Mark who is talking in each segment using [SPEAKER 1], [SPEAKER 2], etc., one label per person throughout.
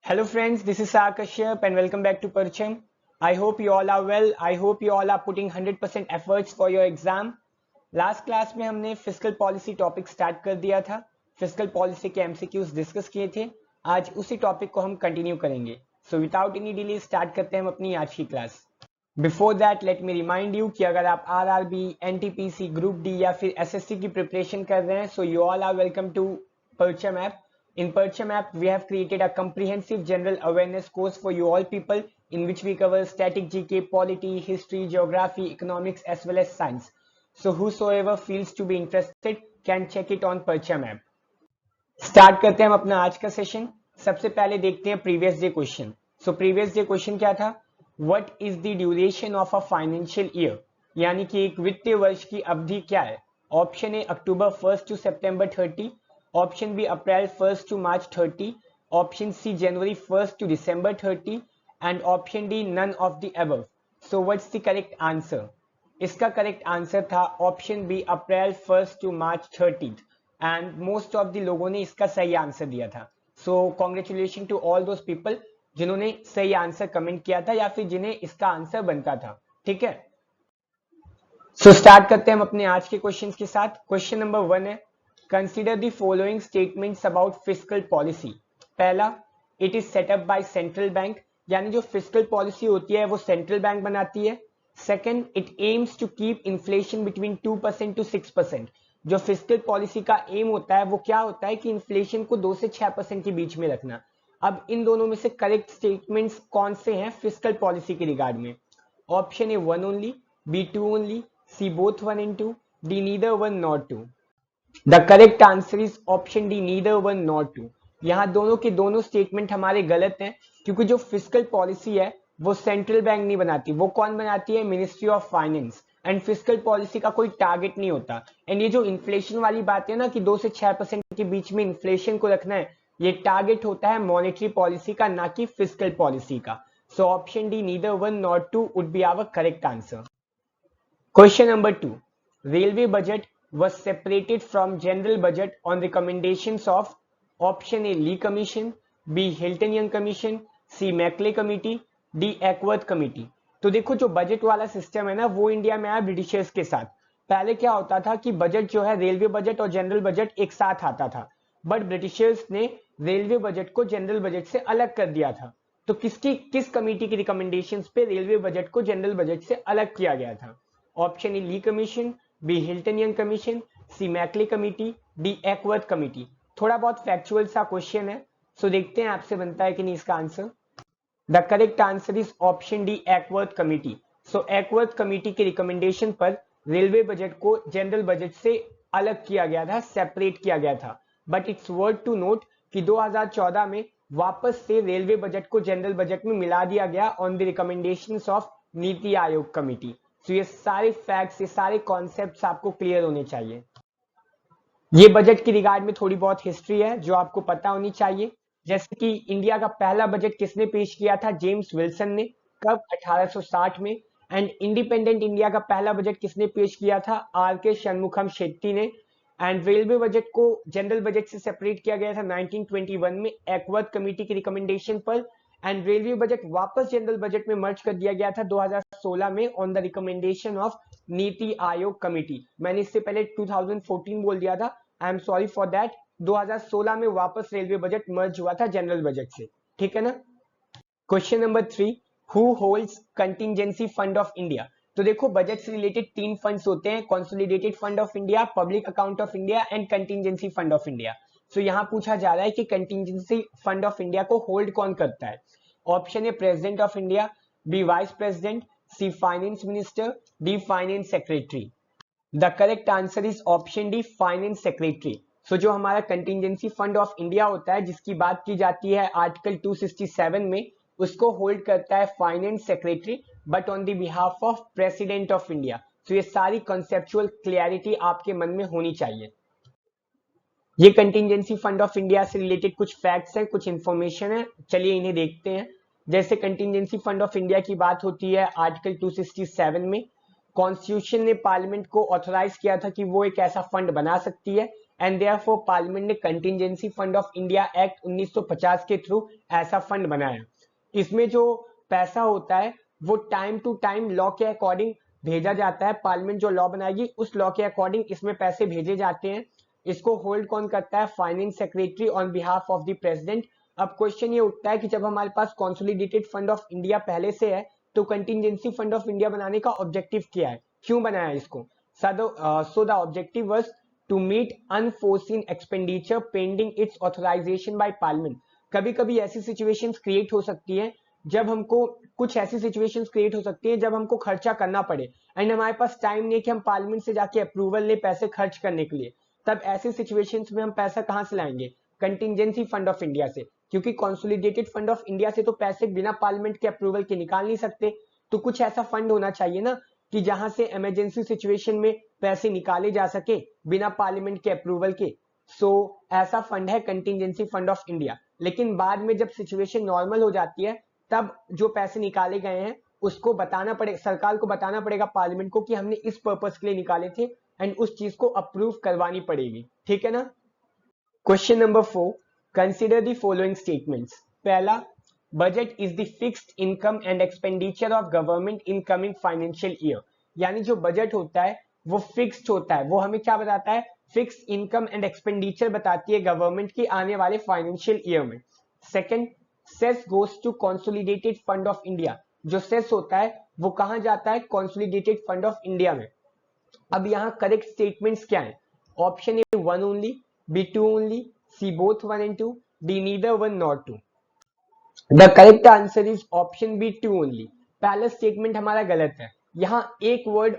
[SPEAKER 1] Hello friends, this is Saar Kashyap and welcome back to Parcham. I hope you all are well. I hope you all are putting 100% efforts for your exam. Last class में हमने fiscal policy topic start कर दिया था. Fiscal policy के MCQs discuss किए थे. आज उसी टॉपिक को हम कंटिन्यू करेंगे. So without any delay start करते हैं हम अपनी आज की class. Before that let me remind you कि अगर आप आरआरबी, एनटीपीसी, ग्रुप डी या फिर एसएससी की प्रिपरेशन कर रहे हैं, so you all are welcome to Parcham app. In Parcham app, we have created a comprehensive general awareness course for you all people in which we cover static GK, polity, history, geography, economics as well as science. So whosoever feels to be interested can check it on Parcham app. Start करते हैं हम अपना आज का session. सबसे पहले देखते हैं previous day question. So previous day question क्या था? What is the duration of a financial year, यानी कि एक वित्तीय वर्ष की अवधि क्या है? Option A October 1 to September 30, option B April 1 to March 30, option C January 1 to December 30 and option D none of the above. So what's the correct answer? इसका करेक्ट आंसर था option B April 1 to March 30 and most of the लोगों ने इसका सही answer दिया था. So congratulation to all those people जिन्होंने सही आंसर कमेंट किया था या फिर जिन्हें इसका आंसर बनता था. ठीक है, सो स्टार्ट करते हैं हम अपने आज के क्वेश्चंस के साथ. क्वेश्चन नंबर 1 है, consider the following statements about fiscal policy. पहला, it is set up by central bank, यानी जो फिस्कल पॉलिसी होती है वो सेंट्रल बैंक बनाती है. Second, it aims to keep inflation between 2% to 6%. जो फिस्कल पॉलिसी का एम होता है वो क्या होता है कि इन्फ्लेशन को 2 से 6% के बीच में रखना. अब इन दोनों में से करेक्ट स्टेटमेंट्स कौन से हैं फिस्कल पॉलिसी के रिगार्ड में? Option A 1 only, B 2 only, C both 1 and 2, D neither 1 nor 2. The correct answer is option D neither 1 nor 2. यहाँ दोनों के दोनों स्टेटमेंट हमारे गलत हैं, क्योंकि जो फिस्कल पॉलिसी है वो सेंट्रल बैंक नहीं बनाती. वो कौन बनाती है? Ministry of finance. And fiscal policy का कोई टारगेट नहीं होता. एंड ये जो इन्फ्लेशन वाली बात है ना कि 2 से 6% के बीच में इन्फ्लेशन को रखना है, ये टारगेट होता है मॉनेटरी पॉलिसी का, ना कि फिस्कल पॉलिसी का. So option D neither 1 nor 2 would be our correct answer. Question number 2, railway budget was separated from general budget on recommendations of option A Lee Commission, B Hilton Young Commission, C Maclay Committee, D Ackworth Committee. तो देखो जो budget वाला system है ना वो India में आया Britishers के साथ. पहले क्या होता था कि बजट जो है रेलवे बजट और जनरल बजट एक साथ आता था, बट ब्रिटिशर्स ने रेलवे बजट को जनरल बजट से अलग कर दिया था. तो किस कमेटी की रिकमेंडेशंस पे रेलवे बजट को जनरल बजट से अलग किया गया था? Option A Lee commission, B Hilton Young commission, C Macaulay committee, D Acworth committee. थोड़ा बहुत फैक्चुअल सा क्वेश्चन है, सो देखते हैं आपसे बनता है कि नहीं इसका answer. The correct answer is option D Acworth committee. So Acworth committee के रिकमेंडेशन पर रेलवे बजट को जनरल बजट से अलग किया गया था, सेपरेट किया गया था. But it's worth to note कि 2014 में वापस से रेलवे बजट को जनरल बजट में मिला दिया गया on the recommendations of NITI Aayog committee. तो ये सारे फैक्ट्स, ये सारे कॉन्सेप्ट्स आपको क्लियर होने चाहिए. ये बजट की रिगार्ड में थोड़ी बहुत हिस्ट्री है जो आपको पता होनी चाहिए. जैसे कि इंडिया का पहला बजट किसने पेश किया था? जेम्स विल्सन ने. कब? 1860 में. एंड इंडिपेंडेंट इंडिया का पहला बजट किसने पेश किया था? आर के शनमुखम शेट्टी ने. एंड रेलवे बजट को जनरल बजट से सेपरेट किया गया था 1921 में एक्वर्थ कमेटी की रिकमेंडेशन पर. एंड रेलवे बजट वापस जनरल बजट में मर्ज कर दिया गया था 2016 में on the recommendation of NITI Aayog committee. मैंने इससे पहले 2014 बोल दिया था, I am sorry for that. 2016 में वापस रेलवे बजट मर्ज हुआ था जनरल बजट से. ठीक है ना. Question number 3, who holds contingency fund of India. तो देखो बजट से रिलेटेड 3 फंड्स होते हैं, consolidated fund of India, public account of India and contingency fund of India. So यहां पूछा जा रहा है कि कंटिजेंसी फंड ऑफ इंडिया को होल्ड कौन करता है? Option A president of India, B vice president, C finance minister, D finance secretary. The correct answer is option D finance secretary. So जो हमारा कंटिजेंसी फंड ऑफ इंडिया होता है जिसकी बात की जाती है आर्टिकल 267 में, उसको होल्ड करता है finance secretary, but on the behalf of president of India. So ये सारी कॉन्सेप्चुअल क्लियरिटी आपके मन में होनी चाहिए. ये कंटिजेंसी फंड ऑफ इंडिया से रिलेटेड कुछ फैक्ट्स हैं, कुछ इंफॉर्मेशन है, चलिए इन्हें देखते हैं. जैसे कंटिजेंसी फंड ऑफ इंडिया की बात होती है आर्टिकल 267 में, कॉन्स्टिट्यूशन ने पार्लियामेंट को ऑथोराइज किया था कि वो एक ऐसा फंड बना सकती है एंड देयरफॉर पार्लियामेंट ने contingency fund of India act 1950 के थ्रू ऐसा फंड बनाया। इसमें जो पैसा होता है वो टाइम टू टाइम लॉ के अकॉर्डिंग भेजा जाता है। पार्लियामेंट जो लॉ बनाएगी उस लॉ के अकॉर्डिंग इसमें पैसे भेजे जाते हैं। इसको होल्ड कौन करता है? Finance secretary on behalf of the president. अब क्वेश्चन ये उठता है कि जब हमारे पास कंसोलिडेटेड फंड ऑफ इंडिया पहले से है तो कंटिजेंसी फंड ऑफ इंडिया बनाने का ऑब्जेक्टिव क्या है, क्यों बनाया इसको? So the objective was to meet unforeseen expenditure pending its authorization by parliament. कभी कभी ऐसी सिचुएशंस क्रिएट हो सकती है जब हमको कुछ ऐसी सिचुएशंस क्रिएट हो सकती है जब हमको खर्चा करना पड़े एंड हमारे पास टाइम नहीं है कि हम पार्लियामेंट से जाके अप्रूवल ले पैसे खर्च करने के लिए। तब ऐसी सिचुएशंस में हम पैसा कहां से लाएंगे? कंटिजेंसी फंड ऑफ इंडिया से, क्योंकि कंसोलिडेटेड फंड ऑफ इंडिया से तो पैसे बिना पार्लियामेंट के अप्रूवल के निकाल नहीं सकते। तो कुछ ऐसा फंड होना चाहिए ना कि जहां से इमरजेंसी सिचुएशन में पैसे निकाले जा सके बिना पार्लियामेंट के अप्रूवल के। सो ऐसा फंड है कंटिजेंसी फंड ऑफ इंडिया। लेकिन बाद में जब सिचुएशन नॉर्मल हो जाती है तब जो पैसे निकाले गए हैं उसको बताना पड़ेगा, सरकार को बताना पड़ेगा पार्लियामेंट को कि हमने इस पर्पस के लिए निकाले थे एंड उस चीज को अप्रूव करवानी पड़ेगी। ठीक है ना? Question number 4, consider the following statements. पहला, budget is the fixed income and expenditure of government in coming financial year. यानी जो बजट होता है वो फिक्स्ड होता है, वो हमें क्या बताता है? फिक्स्ड इनकम एंड एक्सपेंडिचर बताती है गवर्नमेंट की आने वाले फाइनेंशियल ईयर में। Second, cess goes to consolidated fund of India. जो सेस होता है वो कहां जाता है? कंसोलिडेटेड फंड ऑफ इंडिया में। अब यहाँ करेक्ट स्टेटमेंट्स क्या है? Option A 1 only, B 2 only, C both 1 and 2, D neither 1 nor 2। The correct answer is option B 2 only. पहला स्टेटमेंट हमारा गलत है, यहाँ एक वर्ड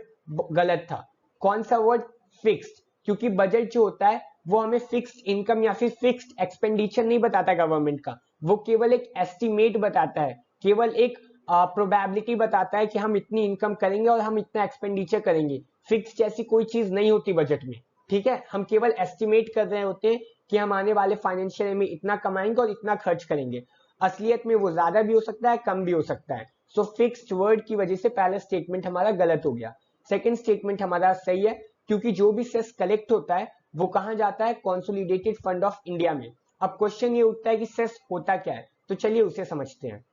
[SPEAKER 1] गलत था। कौन सा वर्ड? फिक्स्ड। क्योंकि बजट जो होता है वो हमें फिक्स्ड इनकम या फिर फिक्स्ड एक्सपेंडिचर नहीं बताता गवर्नमेंट का, वो केवल एक एस्टिमेट बताता है, केवल एक प्रोबेबिलिटी बताता है कि हम इतनी इनकम करेंगे और हम इतना एक्सपेंडिचर करेंगे। फिक्स जैसी कोई चीज नहीं होती बजट में। ठीक है, हम केवल एस्टिमेट कर रहे होते हैं कि हम आने वाले फाइनेंशियल में इतना कमाएंगे और इतना खर्च करेंगे। असलियत में वो ज्यादा भी हो सकता है, कम भी हो सकता है। सो फिक्स्ड वर्ड की वजह से पहला स्टेटमेंट हमारा गलत हो गया। सेकंड स्टेटमेंट हमारा सही है, क्योंकि जो भी सेस कलेक्ट होता है वो कहां जाता है? कंसोलिडेटेड फंड ऑफ इंडिया में। अब क्वेश्चन ये उठता है कि सेस होता क्या है, तो चलिए उसे समझते हैं।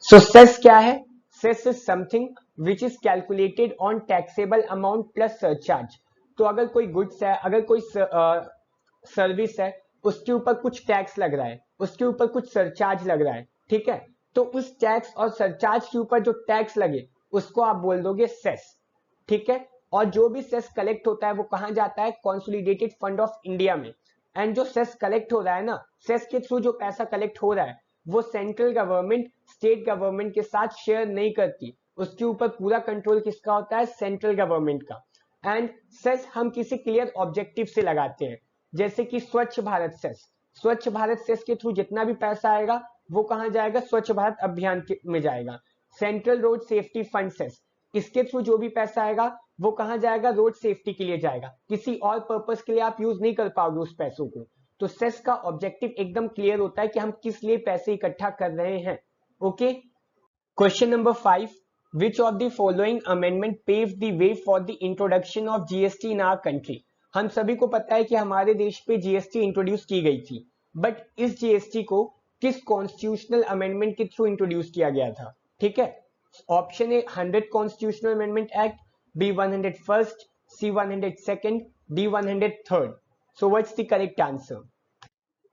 [SPEAKER 1] सो सेस क्या है? Cess is something which is calculated on taxable amount plus surcharge. तो अगर कोई गुड्स है, अगर कोई सर्विस है, उसके ऊपर कुछ टैक्स लग रहा है, उसके ऊपर कुछ सरचार्ज लग रहा है, ठीक है, तो उस टैक्स और सरचार्ज के ऊपर जो टैक्स लगे उसको आप बोल दोगे सेस। ठीक है, और जो भी सेस कलेक्ट होता है वो कहां जाता है? कंसोलिडेटेड फंड ऑफ इंडिया में। एंड जो सेस कलेक्ट हो रहा है ना, सेस के थ्रू जो पैसा कलेक्ट हो रहा है वो सेंट्रल गवर्नमेंट स्टेट गवर्नमेंट के साथ शेयर नहीं करती, उसके ऊपर पूरा कंट्रोल किसका होता है? सेंट्रल गवर्नमेंट का। एंड सेस हम किसी क्लियर ऑब्जेक्टिव से लगाते हैं, जैसे कि स्वच्छ भारत सेस। स्वच्छ भारत सेस के थ्रू जितना भी पैसा आएगा वो कहां जाएगा? स्वच्छ भारत अभियान में जाएगा। Central road safety fund cess, इसके थ्रू जो भी पैसा आएगा वो कहां जाएगा? रोड सेफ्टी के लिए जाएगा, किसी और पर्पस के लिए आप यूज नहीं कर पाओगे उस पैसों को। तो सेस का ऑब्जेक्टिव एकदम क्लियर होता है कि हम किस लिए पैसे इकट्ठा कर रहे हैं। Okay, question number 5, which of the following amendment pave the way for the introduction of GST in our country. हम सभी को पता है कि हमारे देश पे जीएसटी इंट्रोड्यूस की गई थी, बट इस जीएसटी को किस कॉन्स्टिट्यूशनल अमेंडमेंट के थ्रू इंट्रोड्यूस किया गया था? ठीक है, option A 100 constitutional amendment act, B 101st, C 102nd, D 103rd। So what's the correct answer?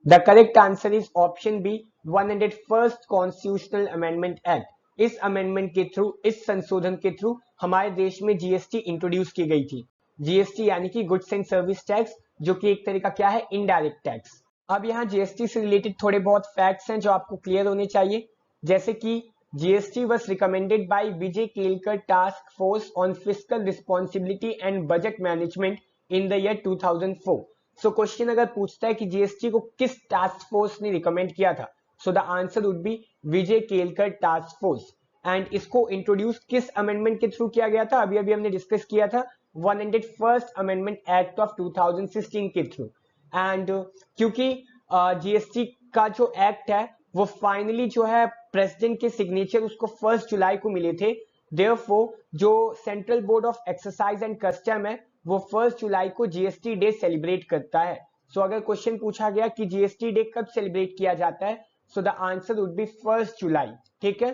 [SPEAKER 1] The correct answer is option B, 101st Constitutional Amendment Act। इस amendment के through, इस संशोधन के थ्रू हमारे देश में जीएसटी इंट्रोड्यूस की गई थी। जीएसटी यानी कि गुड्स एंड सर्विस टैक्स, जो कि एक तरह का क्या है? Indirect tax. अब यहाँ जीएसटी से रिलेटेड थोड़े बहुत फैक्ट्स हैं जो आपको क्लियर होने चाहिए, जैसे कि GST was recommended by Vijay Kelkar Task Force on Fiscal Responsibility and Budget Management in the year 2004। So question अगर पूछता है कि जीएसटी को किस टास्क फोर्स ने रिकमेंड किया था, so the answer would B Vijay Kelkar task force. And इसको इंट्रोड्यूस किस अमेंडमेंट के थ्रू किया गया था? अभी अभी हमने डिस्कस किया था 101st अमेंडमेंट एक्ट ऑफ 2016 के थ्रू। एंड क्योंकि जीएसटी का जो एक्ट है वो फाइनली जो है प्रेसिडेंट के सिग्नेचर उसको 1 जुलाई को मिले थे, देयरफॉर जो central board of exercise and custom है वो 1 जुलाई को जीएसटी डे सेलिब्रेट करता है। सो अगर क्वेश्चन पूछा गया कि जीएसटी डे कब सेलिब्रेट किया जाता है, so the answer would B 1 जुलाई। ठीक है।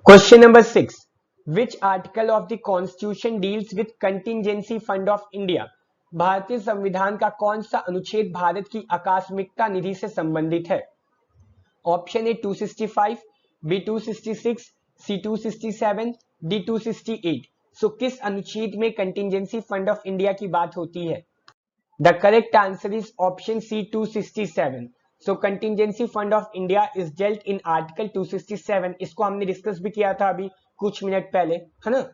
[SPEAKER 1] Question number 6, which article of the constitution deals with contingency fund of India? भारतीय संविधान का कौन सा अनुच्छेद भारत की आकस्मिकता निधि से संबंधित है? Option A 265, B 266, C 267, D 268। So किस अनुच्छेद में कंटिजेंसी फंड ऑफ इंडिया की बात होती है? The correct answer is option C 267। So contingency fund of India is dealt in article 267। इसको हमने डिस्कस भी किया था अभी कुछ मिनट पहले, है ना।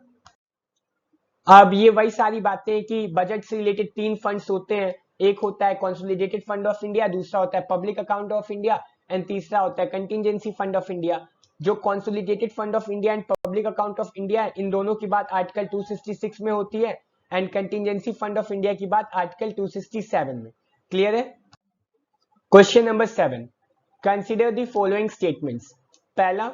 [SPEAKER 1] अब ये वही सारी बातें कि बजट से रिलेटेड 3 फंड्स होते हैं, एक होता है कंसोलिडेटेड फंड ऑफ इंडिया, दूसरा होता है public account of India and तीसरा होता है कंटिजेंसी फंड ऑफ इंडिया। जो consolidated fund of India and public account of India है, इन दोनों की बात आर्टिकल 266 में होती है and contingency fund of India की बात आर्टिकल 267 में। क्लियर है। Question number 7, consider the following statements. पहला,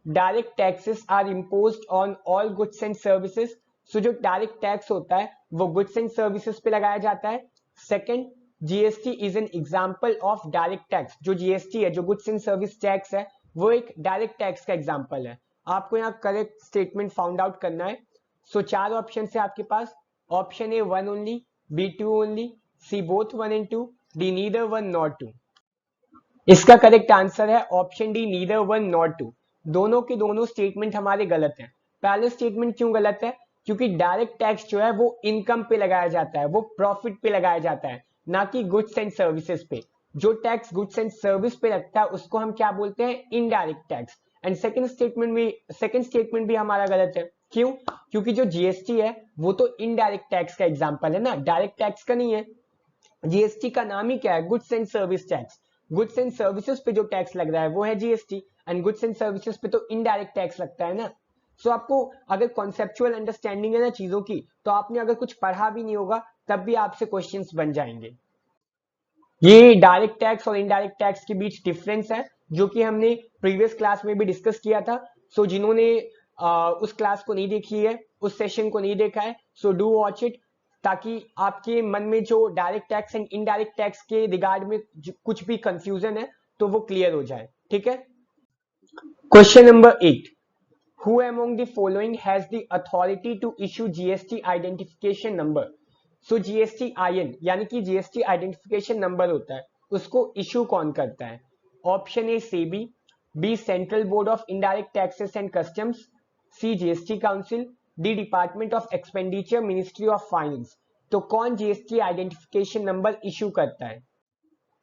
[SPEAKER 1] direct taxes are imposed on all goods and services. So जो डायरेक्ट टैक्स होता है वो गुड्स एंड सर्विसेज पे लगाया जाता है। Second, GST is an example of direct tax. जो जीएसटी है, जो गुड्स एंड सर्विस टैक्स है, वो एक डायरेक्ट टैक्स का एग्जांपल है। आपको यहाँ करेक्ट स्टेटमेंट फाउंड आउट करना है। सो 4 ऑप्शन है आपके पास। Option A 1 only, B 2 only, C both 1 and 2, D neither 1 nor 2। इसका करेक्ट आंसर है ऑप्शन डी नीदर 1 nor 2। दोनों के दोनों स्टेटमेंट हमारे गलत हैं। पहले स्टेटमेंट क्यों गलत है? क्योंकि डायरेक्ट टैक्स जो है वो इनकम पे लगाया जाता है, वो प्रॉफिट पे लगाया जाता है, ना कि गुड्स एंड सर्विसेज पे। जो टैक्स गुड्स एंड सर्विस पे लगता है उसको हम क्या बोलते हैं? Indirect tax. And second statement भी हमारा गलत है। क्यों? क्योंकि जो जीएसटी है वो तो इनडायरेक्ट टैक्स का एग्जांपल है ना, डायरेक्ट टैक्स का नहीं है। जीएसटी का नाम ही क्या है? Goods and service tax. Goods and services पे जो टैक्स लग रहा है वो है GST, and goods and services पे तो इनडायरेक्ट टैक्स लगता है ना। सो आपको अगर कॉन्सेप्चुअल अंडरस्टैंडिंग है ना चीजों की, तो आपने अगर कुछ पढ़ा भी नहीं होगा तब भी आपसे क्वेश्चंस बन जाएंगे। ये डायरेक्ट टैक्स और इनडायरेक्ट टैक्स के बीच डिफरेंस है, जो कि हमने प्रीवियस क्लास में भी डिस्कस किया था। सो जिन्होंने उस क्लास को नहीं देखी है, उस सेशन को नहीं देखा है, सो डू वॉच इट, ताकि आपके मन में जो direct tax and indirect tax के रिगार्ड में कुछ भी कंफ्यूजन है तो वो क्लियर हो जाए। ठीक है। Question number 8, Who among the following has the authority to issue GST identification number? So GST IN यानी कि GST identification number होता है, उसको इशू कौन करता है? Option A SEBI, B central board of indirect taxes and customs, C GST council, D department of expenditure ministry of finance. तो कौन जीएसटी आइडेंटिफिकेशन नंबर इशू करता है?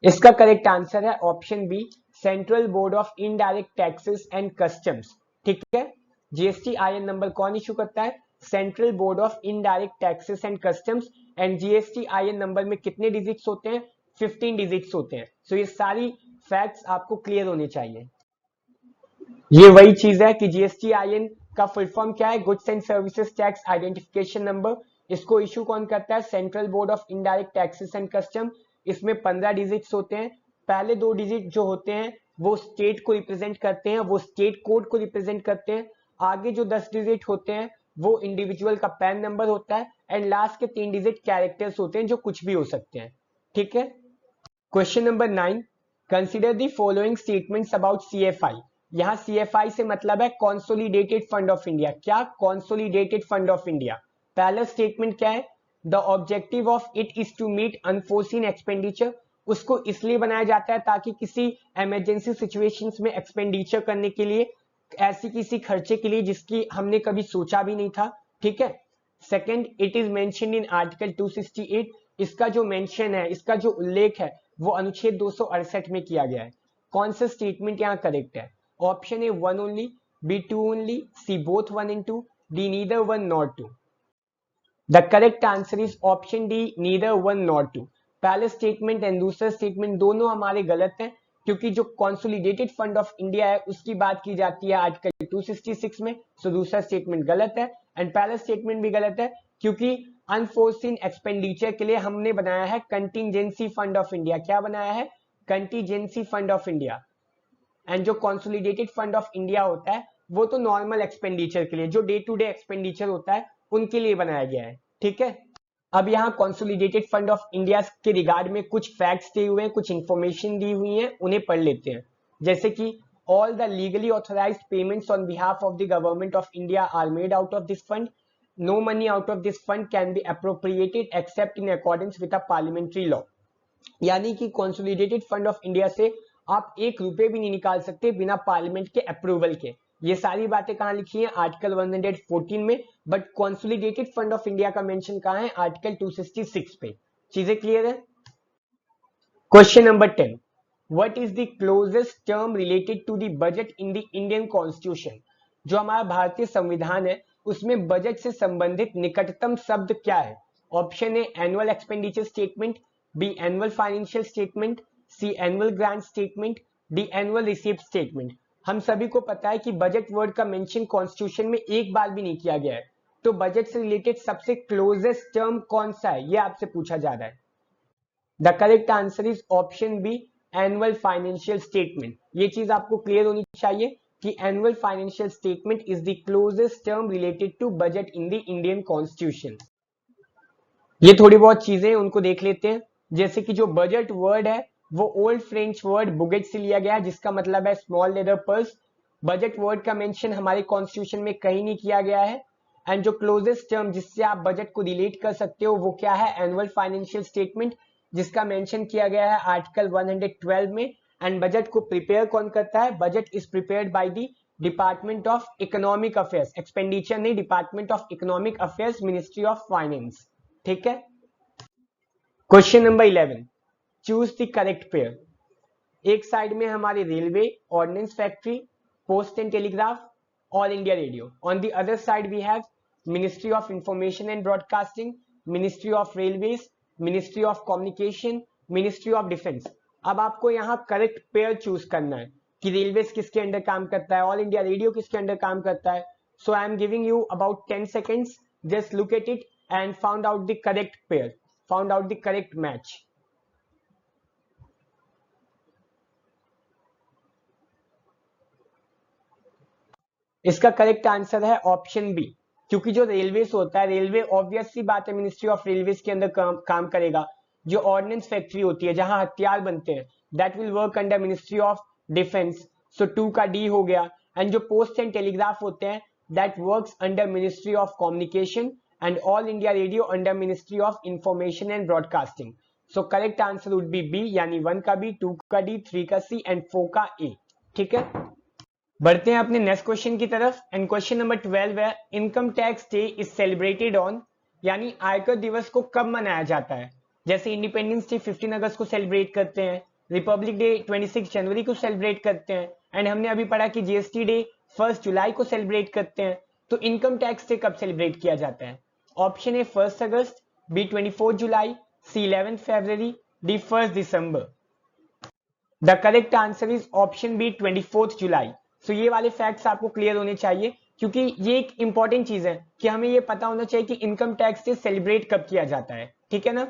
[SPEAKER 1] इसका करेक्ट आंसर है option B central board of indirect taxes and customs. ठीक है। GST I N number कौन issue करता है? Central board of indirect taxes and customs. And GST I N number में कितने डिजिट्स होते हैं? 15 डिजिट्स होते हैं। सो ये सारी फैक्ट्स आपको क्लियर होने चाहिए। ये वही चीज है कि जीएसटी आईएन का फुल फॉर्म क्या है? Goods and services tax identification number. इसको इशू कौन करता है? Central board of indirect taxes and custom. इसमें 15 डिजिट्स होते हैं। पहले 2 डिजिट जो होते हैं वो स्टेट को रिप्रेजेंट करते हैं, वो स्टेट कोड को रिप्रेजेंट करते हैं। आगे जो 10 डिजिट होते हैं वो इंडिविजुअल का पैन नंबर होता है, एंड लास्ट के 3 डिजिट कैरेक्टर्स होते हैं जो कुछ भी हो सकते हैं। ठीक है। Question number 9, consider the following statements about CFI. यहां सीएफआई से मतलब है कंसोलिडेटेड फंड ऑफ इंडिया। क्या? Consolidated fund of India. पहला स्टेटमेंट क्या है? The objective of it is to meet unforeseen expenditure. उसको इसलिए बनाया जाता है ताकि किसी इमरजेंसी सिचुएशंस में एक्सपेंडिचर करने के लिए, ऐसी किसी खर्चे के लिए जिसकी हमने कभी सोचा भी नहीं था। ठीक है। Second, it is mentioned in article 268। इसका जो मेंशन है, इसका जो उल्लेख है वो अनुच्छेद 268 में किया गया है। कौन सा स्टेटमेंट यहाँ करेक्ट है? Option A 1 only, B 2 only, C both 1 and 2, D neither 1 nor 2। The correct answer is option D neither 1 nor 2। पहले स्टेटमेंट एंड दूसरा स्टेटमेंट दोनों हमारे गलत हैं, क्योंकि जो कंसोलिडेटेड फंड ऑफ इंडिया है उसकी बात की जाती है आर्टिकल 266 में। सो दूसरा स्टेटमेंट गलत है, एंड पहला स्टेटमेंट भी गलत है क्योंकि अनफोर्सीन एक्सपेंडिचर के लिए हमने बनाया है कंटिजेंसी फंड ऑफ इंडिया। क्या बनाया है? Contingency fund of India. And जो कंसोलिडेटेड फंड ऑफ इंडिया होता है वो तो नॉर्मल एक्सपेंडिचर के लिए, जो डे टू डे एक्सपेंडिचर होता है उनके लिए बनाया गया है। ठीक है। अब यहाँ कंसोलिडेटेड फंड ऑफ इंडिया के रिगार्ड में कुछ फैक्ट्स दिए हुए हैं, कुछ इंफॉर्मेशन दी हुई है, उन्हें पढ़ लेते हैं। जैसे कि all the legally authorized payments on behalf of the government of India are made out of this fund. No money out of this fund can be appropriated except in accordance with a parliamentary law. यानी कि consolidated fund of India से आप 1 रुपए भी नहीं निकाल सकते बिना पार्लियामेंट के अप्रूवल के। ये सारी बातें कहां लिखी है? आर्टिकल 114 में। But consolidated fund of India का मेंशन कहां है? आर्टिकल 266 पे। चीजें क्लियर है? Question number 10, what is the closest term related to the budget in the Indian constitution? जो हमारा भारतीय संविधान है उसमें बजट से संबंधित निकटतम शब्द क्या है? Option A annual expenditure statement, B annual financial statement, C annual grant statement, D annual receipt statement. हम सभी को पता है कि बजट वर्ड का मेंशन कॉन्स्टिट्यूशन में एक बार भी नहीं किया गया है, तो बजट से रिलेटेड सबसे क्लोजेस्ट टर्म कौन सा है ये आपसे पूछा जा रहा है। The correct answer is option B annual financial statement. ये चीज आपको क्लियर होनी चाहिए कि annual financial statement is the closest term related to budget in the Indian constitution. ये थोड़ी बहुत चीजें उनको देख लेते हैं। जैसे कि जो बजट वर्ड है वो ओल्ड फ्रेंच वर्ड बुगेट से लिया गया है, जिसका मतलब है small leather purse. Budget word का मेंशन हमारे कॉन्स्टिट्यूशन में कहीं नहीं किया गया है। एंड जो क्लोजेस्ट टर्म जिससे आप बजट को रिलेट कर सकते हो वो क्या है? एनुअल फाइनेंशियल स्टेटमेंट, जिसका मेंशन किया गया है आर्टिकल 112 में। एंड बजट को प्रिपेयर कौन करता है? Budget is prepared by the department of economic affairs. Expenditure नहीं, department of economic affairs, ministry of finance. ठीक है। Question number 11, choose the correct pair. एक साइड में हमारे railway, ordnance factory, post and telegraph, all India radio. On the other side we have ministry of information and broadcasting, ministry of railways, ministry of communication, ministry of defence. अब आपको यहाँ correct pair choose करना है कि railways किसके under काम करता है, ऑल इंडिया रेडियो किसके अंडर काम करता है। So I am giving you about 10 seconds, just look at it and found out the correct pair, found out the correct match. इसका करेक्ट आंसर है ऑप्शन बी, क्योंकि जो रेलवेज होता है, रेलवे ऑब्वियस सी बात है मिनिस्ट्री ऑफ रेलवेज के अंदर काम करेगा। जो ऑर्डिनेंस फैक्ट्री होती है जहां हथियार बनते हैं, that will work under ministry of defence, so 2 का डी हो गया। एंड जो पोस्ट एंड टेलीग्राफ होते हैं that works under ministry of communication, and All India Radio under ministry of information and broadcasting. So correct answer would be B, यानी 1 का B, 2 का D, 3 का सी एंड 4 का ए। ठीक है। बढ़ते हैं अपने नेक्स्ट क्वेश्चन की तरफ। एंड क्वेश्चन नंबर 12 है, income tax day is celebrated on, यानी आयकर दिवस को कब मनाया जाता है? जैसे इंडिपेंडेंस डे 15 अगस्त को सेलिब्रेट करते हैं, रिपब्लिक डे 26 जनवरी को सेलिब्रेट करते हैं, एंड हमने अभी पढ़ा कि जीएसटी डे 1 जुलाई को सेलिब्रेट करते हैं। तो इनकम टैक्स डे कब सेलिब्रेट किया जाता है? Option A 1 August, B 24 July, C 11 February, D 1 December. The correct answer is option B 24 July. So ये वाले फैक्ट्स आपको क्लियर होने चाहिए, क्योंकि ये एक इंपॉर्टेंट चीज है कि हमें ये पता होना चाहिए कि इनकम टैक्स डे सेलिब्रेट कब किया जाता है। ठीक है ना।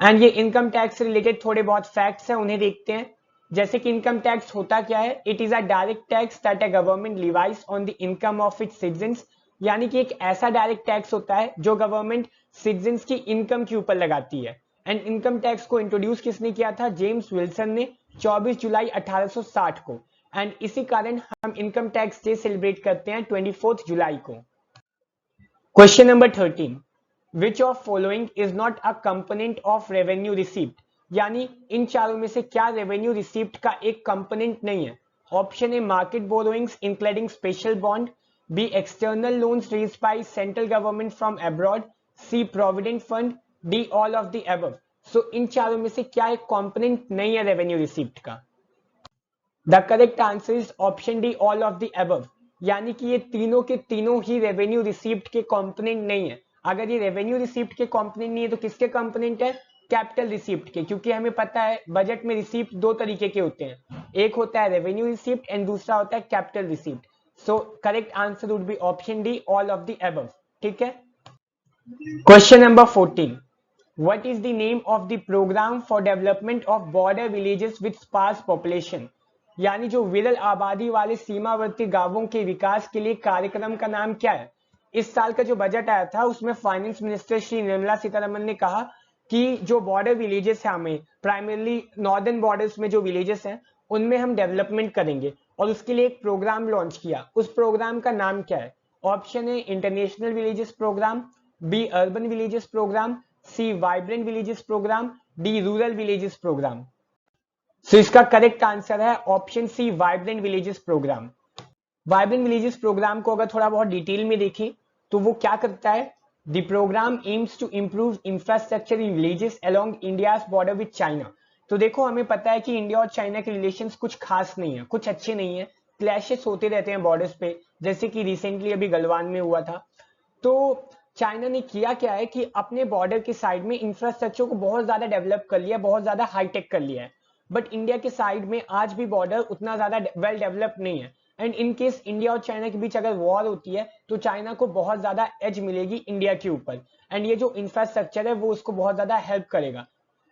[SPEAKER 1] एंड ये इनकम टैक्स से रिलेटेड थोड़े बहुत फैक्ट्स हैं, उन्हें देखते हैं। जैसे कि इनकम टैक्स होता क्या है? It is a direct tax that a government levies on the income of its citizens. यानी कि एक ऐसा डायरेक्ट टैक्स होता है जो गवर्नमेंट सिटीजंस की इनकम के ऊपर लगाती है। एंड इनकम टैक्स को इंट्रोड्यूस किसने किया था? जेम्स विल्सन ने 24 जुलाई 1860 को। एंड इसी कारण हम इनकम टैक्स डे सेलिब्रेट करते हैं 24 जुलाई को। Question number 13, which of following is not a component of revenue receipt? यानी इन चारों में से क्या रेवेन्यू रिसीप्ट का एक कंपोनेंट नहीं है? Option A market borrowings including special bond, B external loans raised by central government from abroad, C provident fund, D all of the above. So इन चारों में से क्या एक कंपोनेंट नहीं है रेवेन्यू रिसीप्ट का? The correct answer is option D all of the above. यानी कि ये तीनों के तीनों ही रेवेन्यू रिसीप्ट के कंपोनेंट नहीं है। अगर ये रेवेन्यू रिसीप्ट के कंपोनेंट नहीं है तो किसके कंपोनेंट है? कैपिटल रिसीप्ट के, क्योंकि हमें पता है बजट में रिसीप्ट 2 तरीके के होते हैं, एक होता है रेवेन्यू रिसीप्ट एंड दूसरा होता है capital receipt. So correct answer would be option D all of the above. ठीक है। Question number 14, what is the name of the programme for development of border villages with sparse population? यानी जो विरल आबादी वाले सीमावर्ती गांवों के विकास के लिए कार्यक्रम का नाम क्या है? इस साल का जो बजट आया था उसमें फाइनेंस मिनिस्टर श्री निर्मला सीतारमन ने कहा कि जो बॉर्डर विलेजेस है, हमें प्राइमरली नॉर्दर्न बॉर्डर्स में जो विलेजेस हैं उनमें हम डेवलपमेंट करेंगे और उसके लिए एक प्रोग्राम लॉन्च किया। उस प्रोग्राम का नाम क्या है? Option A international villages programme, B urban villages programme, C vibrant villages programme, D rural villages programme. So इसका करेक्ट आंसर है option C vibrant villages programme. Vibrant villages programme को अगर थोड़ा बहुत डिटेल में देखें तो वो क्या करता है? The programme aims to improve infrastructure in villages along India's border with China. तो देखो, हमें पता है कि इंडिया और चाइना के रिलेशंस कुछ खास नहीं है, कुछ अच्छे नहीं है, क्लैशेस होते रहते हैं बॉर्डर्स पे, जैसे कि रिसेंटली अभी गलवान में हुआ था। तो चाइना ने किया क्या है कि अपने बॉर्डर के साइड में इंफ्रास्ट्रक्चर को बहुत ज्यादा डेवलप कर लिया, बहुत ज्यादा हाईटेक कर लिया है, बट इंडिया के साइड में आज भी बॉर्डर उतना ज्यादा वेल डेवलप नहीं है। एंड इन केस इंडिया और चाइना के बीच अगर वॉर होती है तो चाइना को बहुत ज्यादा एज मिलेगी इंडिया के ऊपर, एंड ये जो इंफ्रास्ट्रक्चर है वो उसको बहुत ज्यादा हेल्प करेगा।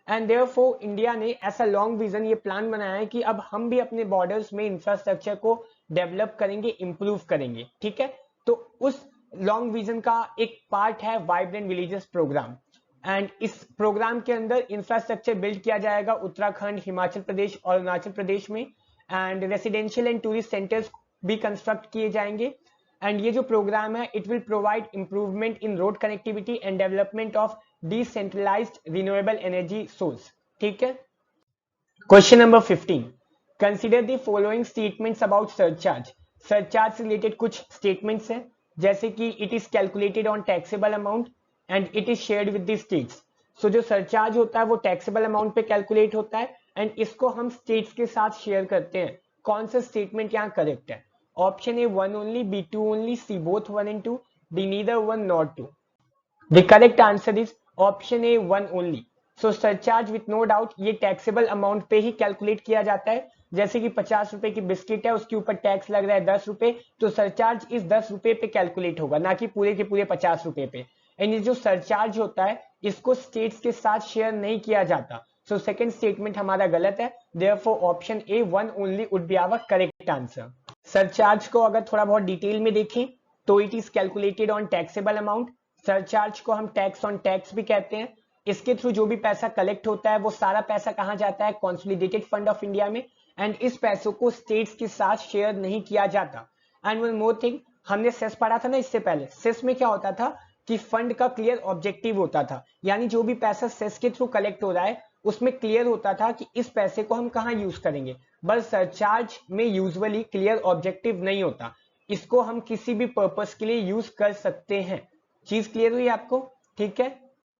[SPEAKER 1] एंड देयरफॉर इंडिया ने ऐसा लॉन्ग विजन, ये प्लान बनाया है कि अब हम भी अपने बॉर्डर्स में इंफ्रास्ट्रक्चर को डेवलप करेंगे, इंप्रूव करेंगे, ठीक है। तो उस लॉन्ग विजन का एक पार्ट है वाइब्रेंट विलेजेस प्रोग्राम, एंड इस प्रोग्राम के अंदर इंफ्रास्ट्रक्चर बिल्ड किया जाएगा उत्तराखंड, हिमाचल प्रदेश और अरुणाचल प्रदेश में, and residential and tourist centres भी कंस्ट्रक्ट किए जाएंगे। एंड ये जो प्रोग्राम है it will provide improvement in road connectivity and development of decentralised renewable energy source, ठीक है। Question number 15, consider the following statements about surcharge. Surcharge से related कुछ स्टेटमेंट्स हैं, जैसे कि it is calculated on taxable amount and it is shared with the states. So जो surcharge होता है वो टैक्सेबल अमाउंट पे कैलकुलेट होता है एंड इसको हम स्टेट्स के साथ शेयर करते हैं। कौन सा स्टेटमेंट यहाँ करेक्ट है? Option A 1 only, B 2 only, C both 1 and 2, D neither 1 nor 2। The correct answer is option A 1 only. So surcharge with no doubt ये टैक्सेबल अमाउंट पे ही कैलकुलेट किया जाता है। जैसे कि 50 रुपए की बिस्किट है, उसके ऊपर टैक्स लग रहा है 10 रुपए, तो सरचार्ज इस 10 रुपए पे कैलकुलेट होगा, ना कि पूरे के पूरे 50 रुपए पे। एंड ये जो सरचार्ज होता है इसको स्टेट्स के साथ शेयर नहीं किया जाता। सो सेकंड स्टेटमेंट हमारा गलत है, therefore option A 1 only would be our correct answer. Surcharge को अगर थोड़ा बहुत डिटेल में देखें तो it is calculated on taxable amount. Surcharge को हम टैक्स ऑन टैक्स भी कहते हैं। इसके थ्रू जो भी पैसा कलेक्ट होता है वो सारा पैसा कहाँ जाता है? कंसोलिडेटेड फंड ऑफ इंडिया में, एंड इस पैसों को स्टेट्स के साथ शेयर नहीं किया जाता। एंड वन मोर थिंग, हमने सेस पढ़ा था ना इससे पहले, सेस में क्या होता था कि फंड का क्लियर ऑब्जेक्टिव होता था, यानी जो भी पैसा सेस के थ्रू कलेक्ट हो रहा है उसमें क्लियर होता था कि इस पैसे को हम कहाँ यूज करेंगे। बट सरचार्ज में यूजुअली क्लियर ऑब्जेक्टिव नहीं होता, इसको हम किसी भी पर्पस के लिए यूज कर सकते हैं। चीज क्लियर हुई आपको? ठीक है,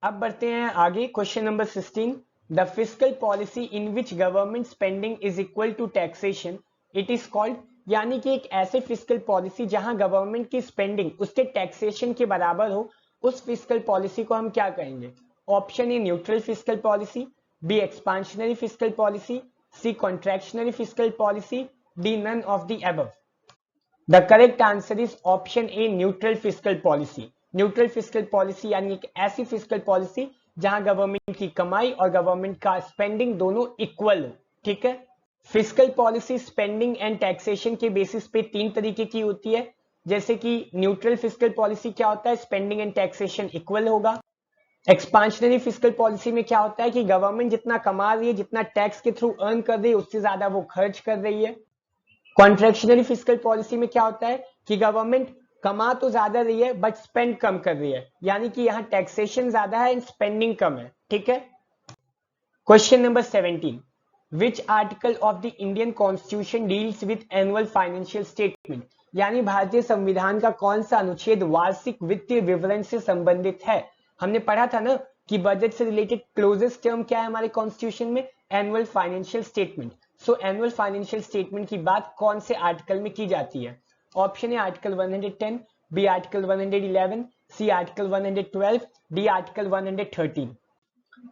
[SPEAKER 1] अब बढ़ते हैं आगे। Question number 16, the fiscal policy in which government spending is equal to taxation it is called. यानी कि एक ऐसे फिस्कल पॉलिसी जहां गवर्नमेंट की स्पेंडिंग उसके टैक्सेशन के बराबर हो, उस फिस्कल पॉलिसी को हम क्या कहेंगे? Option A neutral fiscal policy, B expansionary fiscal policy, C contractionary fiscal policy, D none of the above. The correct answer is option A neutral fiscal policy. Neutral fiscal policy यानी एक ऐसी fiscal policy जहां government की कमाई और government का spending दोनों equal हो, ठीक है। Fiscal policy spending and taxation के बेसिस पे 3 तरीके की होती है। जैसे कि न्यूट्रल फिस्कल पॉलिसी क्या होता है? स्पेंडिंग एंड टैक्सेशन इक्वल होगा। एक्सपांशनरी फिस्कल पॉलिसी में क्या होता है कि गवर्नमेंट जितना कमा रही है, जितना टैक्स के थ्रू अर्न कर रही है, उससे ज्यादा वो खर्च कर रही है। कॉन्ट्रैक्शनरी फिस्कल पॉलिसी में क्या होता है कि गवर्नमेंट कमा तो ज्यादा रही है बट स्पेंड कम कर रही है, यानी कि यहाँ टैक्सेशन ज्यादा है एंड स्पेंडिंग कम है, ठीक है। Question number 17, which article of the Indian constitution deals with annual financial statement. यानी भारतीय संविधान का कौन सा अनुच्छेद वार्षिक वित्तीय विवरण से संबंधित है? हमने पढ़ा था ना कि बजट से रिलेटेड क्लोजेस्ट टर्म क्या है हमारे कॉन्स्टिट्यूशन में? Annual financial statement. So annual financial statement की बात कौन से आर्टिकल में की जाती है? Option A article 110, B article 111, C article 112, D article 113।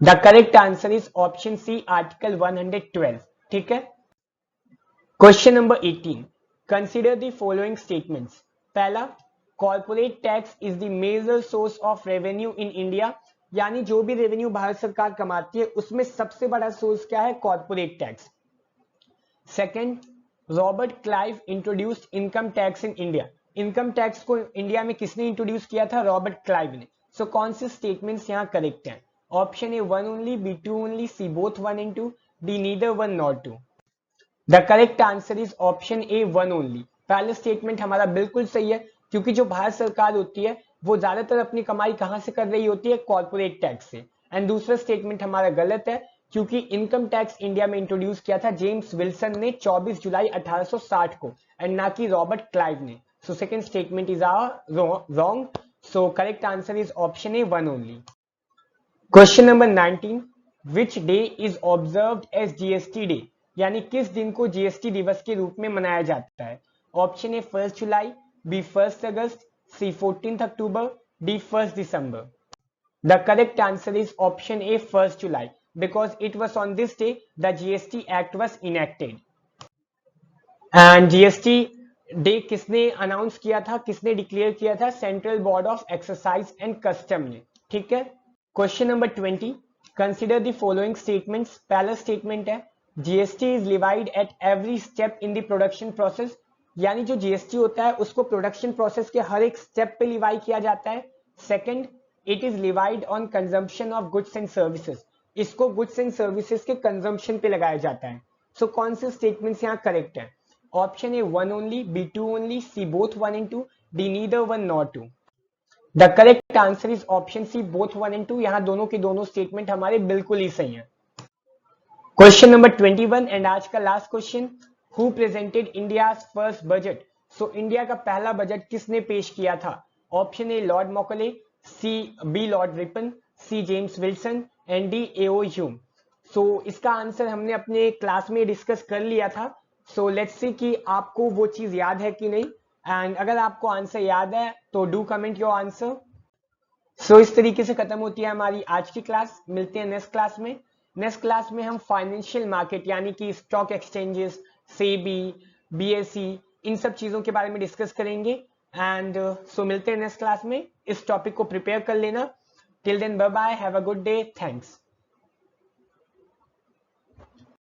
[SPEAKER 1] The correct answer is option C article 112, ठीक है। Question number 18, consider the following statements. पहला, corporate tax is the major source of revenue in India. यानी जो भी revenue Bharat सरकार कमाती है उसमें सबसे बड़ा सोर्स क्या है? Corporate tax. Second, Robert Clive introduced income tax in India. Income tax को इंडिया में किसने इंट्रोड्यूस किया था? रॉबर्ट क्लाइव ने। सो कौन से स्टेटमेंट्स यहाँ करेक्ट हैं? Option A 1 only, B 2 only, C both 1 and 2, D neither 1 not 2। The correct answer is option A 1 only. पहला स्टेटमेंट हमारा बिल्कुल सही है, क्योंकि जो भारत सरकार होती है वो ज्यादातर अपनी कमाई कहां से कर रही होती है? कॉर्पोरेट टैक्स से। एंड दूसरा स्टेटमेंट हमारा गलत है, क्योंकि इनकम टैक्स इंडिया में इंट्रोड्यूस किया था जेम्स विल्सन ने 24 जुलाई 1860 को, एंड ना कि रॉबर्ट क्लाइव ने। So second statement is wrong. So correct answer is option A 1 only. Question number 19, which day is observed as GST day? यानी किस दिन को जीएसटी दिवस के रूप में मनाया जाता है? Option A 1 July, B 1 August, C 14 October, D 1 December. The correct answer is option A 1 July, because it was on this day the GST Act was enacted. And GST day किसने announce किया था, किसने declare किया था? Central board of exercise and custom ने। ठीक है। Question number 20, consider the following statements. पहला स्टेटमेंट है GST is levied at every step in the production process, यानी जो जीएसटी होता है उसको प्रोडक्शन प्रोसेस के हर एक स्टेप पे लिवाई किया जाता है। Second, it is levied on consumption of goods and services, इसको गुड्स एंड सर्विसेज के कंजम्पशन पे लगाया जाता है। सो कौन से स्टेटमेंट्स यहाँ करेक्ट है? Option A 1 only, B 2 only, C both 1 and 2, D neither 1 not 2। The correct answer is option C both 1 and 2। यहाँ दोनों के दोनों स्टेटमेंट हमारे बिल्कुल ही सही है। क्वेश्चन नंबर 21 एंड आज का last question, who presented India's first budget? So India का पहला बजट किसने पेश किया था? Option A Lord Macaulay, B Lord Ripon, C James Wilson, and D A O Hume. So इसका आंसर हमने अपने क्लास में डिस्कस कर लिया था। सो लेट्स सी कि आपको वो चीज याद है कि नहीं, एंड अगर आपको आंसर याद है तो डू कमेंट योर आंसर। सो इस तरीके से खत्म होती है हमारी आज की क्लास। मिलते हैं नेक्स्ट क्लास में। नेक्स्ट क्लास में हम फाइनेंशियल मार्केट यानी कि स्टॉक एक्सचेंजेस, सेबी, बीएसई, इन सब चीजों के बारे में डिस्कस करेंगे। एंड सो मिलते हैं नेक्स्ट क्लास में। इस टॉपिक को प्रिपेयर कर लेना। Till then bye bye, have a good day, thanks.